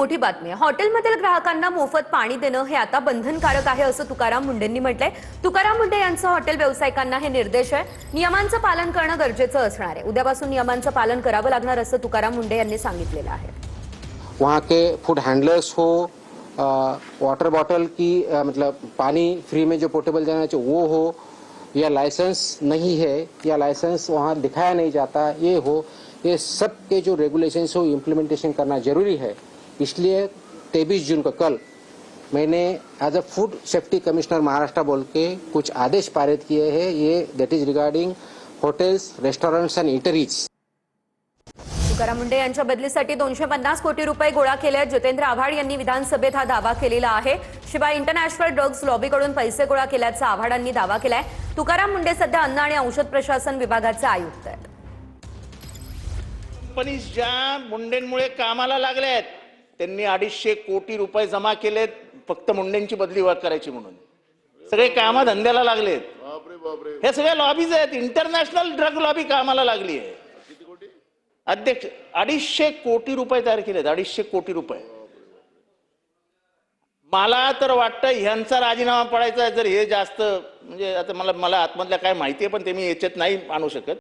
मोठी बातमी आहे। हॉटेलमधील ग्राहकांना मोफत पाणी देणं हे आता बंधनकारक आहे असं तुकाराम मुंडेंनी म्हटलंय। तुकाराम मुंडे यांचं हॉटेल व्यावसायिकांना हे निर्देश आहे। नियमांचं पालन करणं गरजेचं असणार आहे। उद्यापासून नियमांचं पालन करावं लागणार असं तुकाराम मुंडे यांनी सांगितलेलं आहे। वहाँ के फूड हैंडलर्स हो, वाटर बॉटल की मतलब पानी फ्री में जो पोर्टेबल देना चाहिए वो हो, या लाइसेंस नहीं है या लाइसेंस वहाँ दिखाया नहीं जाता ये हो, ये सब के जो रेगुलेशंस हो इम्प्लीमेंटेशन करना जरूरी है। इसलिए 23 जून को कल मैंने as a food safety commissioner Maharashtra बोल के कुछ आदेश पारित किए हैं। ये that is regarding hotels, restaurants and eateries. Tukaram Munde यांच्या बदलीसाठी 250 कोटी रुपये गोळा केले। जितेंद्र आव्हाड यांनी विधानसभेत हा दावा केलेला आहे। शिवाय इंटरनॅशनल ड्रग्ज लॉबीकडून पैसे गोळा केल्याचा आव्हाडांनी दावा केलाय। तुकाराम मुंडे सध्या अन्न आणि औषध प्रशासन विभागाचे आयुक्त आहेत। कंपनीज ज्या मुंडेंमुळे कामाला लागल्या आहेत त्यांनी 250 कोटी रुपये जमा केलेत फक्त मुंडेंची बदली करायची म्हणून। सगळे कामा धंद्याला लागलेत। हे सगळे लॉबीज आहेत। इंटरनॅशनल ड्रग लॉबी कामाला लागली आहे। अध्यक्ष 250 कोटी रुपये तयार केलेत। 250 कोटी रुपये। मला तर वाटतं ह्यांचा राजीनामा पडायचा जर हे जास्त म्हणजे आता मला आतमधल्या काय माहिती आहे पण ते मी याच्यात नाही आणू शकत।